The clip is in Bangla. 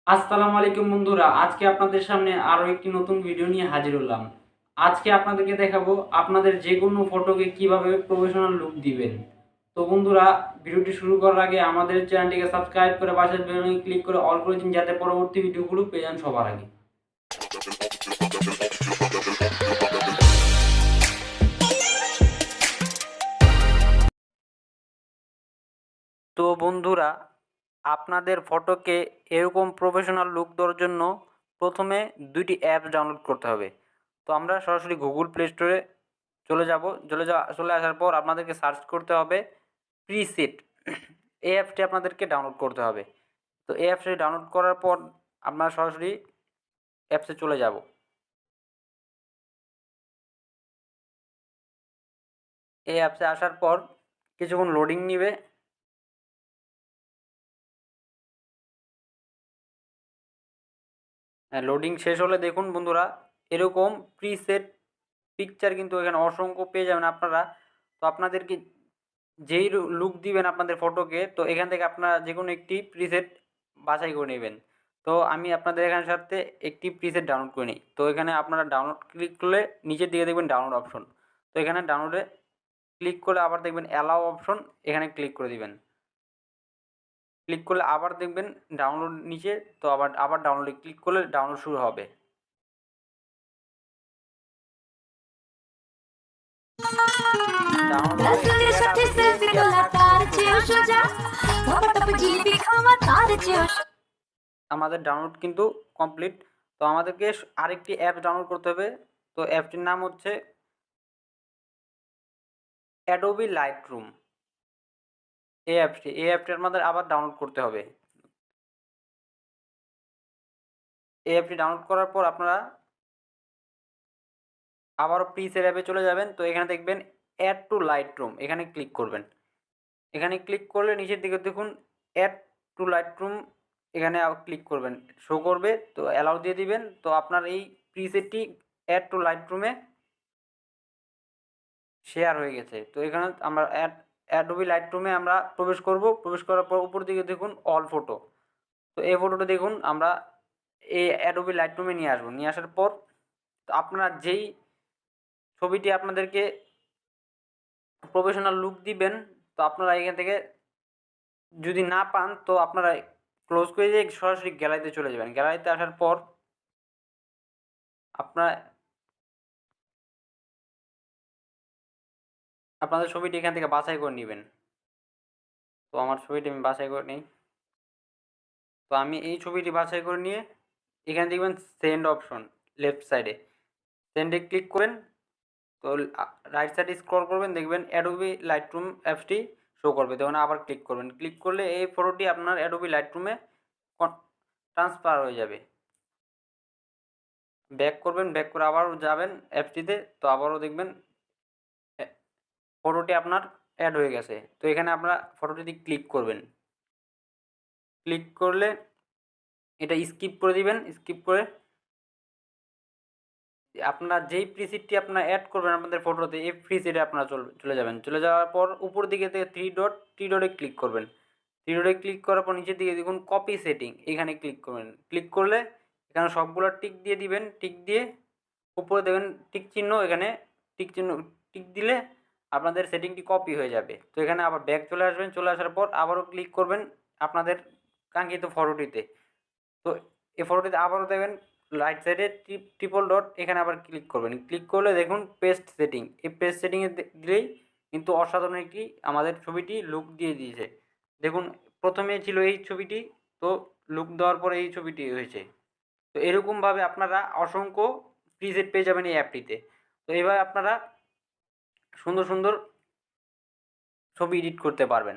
আসসালামু আলাইকুম বন্ধুরা, আজকে আপনাদের সামনে আরো একটি নতুন ভিডিও নিয়ে হাজির হলাম। আজকে আপনাদেরকে দেখাবো আপনাদের যে কোনো ফটোকে কিভাবে প্রফেশনাল লুক দিবেন। তো বন্ধুরা, ভিডিওটি শুরু করার আগে আমাদের চ্যানেলটিকে সাবস্ক্রাইব করে পাশের বেল আইকনে ক্লিক করে অল করে দিন, যাতে পরবর্তী ভিডিওগুলো পেয়ে যান সবার আগে। তো বন্ধুরা, আপনাদের ফটোকে এরকম প্রফেশনাল লুক দেওয়ার জন্য প্রথমে দুইটি অ্যাপস ডাউনলোড করতে হবে। তো আমরা সরাসরি গুগল প্লে স্টোরে চলে আসার পর আপনাদেরকে সার্চ করতে হবে প্রিসেট। এই অ্যাপসটি আপনাদেরকে ডাউনলোড করতে হবে। তো এই অ্যাপসটি ডাউনলোড করার পর আপনারা সরাসরি অ্যাপসে চলে যাব। এই অ্যাপসে আসার পর কিছুক্ষণ লোডিং নেবে। লোডিং শেষ হলে দেখুন বন্ধুরা, এরকম প্রিসেট পিকচার কিন্তু এখানে অসংখ্য পেয়ে যাবেন আপনারা। তো আপনাদেরকে যেই লুক দিবেন আপনাদের ফটোকে, তো এখান থেকে আপনারা যে কোনো একটি প্রিসেট বাছাই করে নেবেন। তো আমি আপনাদের এখানে সাথে একটি প্রিসেট ডাউনলোড করে নিই। তো এখানে আপনারা ডাউনলোড ক্লিক করলে নিচের দিকে দেখবেন ডাউনলোড অপশন। তো এখানে ডাউনলোডে ক্লিক করলে আবার দেখবেন অ্যালাও অপশন, এখানে ক্লিক করে দিবেন। ক্লিক করলে আবার দেখবেন ডাউনলোড নিচে, তো আবার ডাউনলোডে ক্লিক করলে ডাউনলোড শুরু হবে। আমাদের ডাউনলোড কিন্তু কমপ্লিট। তো আমাদেরকে আরেকটি অ্যাপ ডাউনলোড করতে হবে। তো অ্যাপটির নাম হচ্ছে অ্যাডোবি লাইটরুম। এই অ্যাপটি আমাদের আবার ডাউনলোড করতে হবে। এই অ্যাপটি ডাউনলোড করার পর আপনারা আবারও প্রিসেট অ্যাপে চলে যাবেন। তো এখানে দেখবেন অ্যাড টু লাইটরুম, এখানে ক্লিক করবেন। এখানে ক্লিক করলে নিচের দিকে দেখুন অ্যাড টু লাইটরুম, এখানে ক্লিক করবেন, শো করবে। তো অ্যালাউ দিয়ে দিবেন। তো আপনার এই প্রিসেটটি অ্যাড টু লাইটরুমে শেয়ার হয়ে গেছে। তো এখানে আমরা অ্যাডোবি লাইটরুমে আমরা প্রবেশ করার পর উপর দিকে দেখুন অল ফটো। তো এই ফটোটা দেখুন আমরা এই অ্যাডোবি লাইটরুমে নিয়ে আসবো। নিয়ে আসার পর তো আপনারা যেই ছবিটি আপনাদেরকে প্রফেশনাল লুক দিবেন, তো আপনারা এখান থেকে যদি না পান তো আপনারা ক্লোজ করে দিয়ে সরাসরি গ্যালারিতে চলে যাবেন। গ্যালারিতে আসার পর আপনারা আপনাদের ছবিটি এখান থেকে বাছাই করে নেবেন। তো আমার ছবিটি আমি বাছাই করে নিই। তো আমি এই ছবিটি বাছাই করে নিয়ে এখানে দেখবেন সেন্ড অপশন লেফট সাইডে, সেন্ডে ক্লিক করেন। তো রাইট সাইডে স্ক্রল করবেন, দেখবেন অ্যাডোবি লাইটরুম অ্যাপসটি শো করবে। তখন আবার ক্লিক করবেন। ক্লিক করলে এই ফটোটি আপনার অ্যাডোবি লাইটরুমে ট্রান্সফার হয়ে যাবে। ব্যাক করবেন, ব্যাক করে আবারও যাবেন অ্যাপসটিতে। তো আবারও দেখবেন ফটোটি আপনার অ্যাড হয়ে গেছে। তো এখানে আপনারা ফটোটিতে ক্লিক করবেন। ক্লিক করলে এটা স্কিপ করে দিবেন। স্কিপ করে আপনারা যেই প্রিসেটটি আপনারা অ্যাড করবেন আপনাদের ফটোতে, এই প্রিসেটে আপনারা চলে যাবেন। চলে যাওয়ার পর উপর দিকে থেকে থ্রি ডটে ক্লিক করবেন। থ্রি ডটে ক্লিক করার পর নিচের দিকে দেখুন কপি সেটিং, এখানে ক্লিক করবেন। ক্লিক করলে এখানে সবগুলো টিক দিয়ে দিবেন। টিক দিয়ে উপরে দেখবেন টিক চিহ্ন, এখানে টিক দিলে আপনাদের সেটিংটি কপি হয়ে যাবে। তো এখানে আবার ব্যাক চলে আসবেন। চলে আসার পর আবারও ক্লিক করবেন আপনাদের কাঙ্ক্ষিত ফটোটিতে। তো এই ফটোটিতে আবারও দেবেন রাইট সাইডে ট্রিপল ডট, এখানে আবার ক্লিক করবেন। ক্লিক করলে দেখুন পেস্ট সেটিং, এই পেস্ট সেটিংয়ে দিলেই কিন্তু অসাধারণ একটি আমাদের ছবিটি লুক দিয়ে দিয়েছে। দেখুন প্রথমে ছিল এই ছবিটি, তো লুক দেওয়ার পরে এই ছবিটি হয়েছে। তো এরকমভাবে আপনারা অসংখ্য প্রিসেট পেয়ে যাবেন এই অ্যাপটিতে। তো এইভাবে আপনারা সুন্দর সুন্দর ছবি এডিট করতে পারবেন।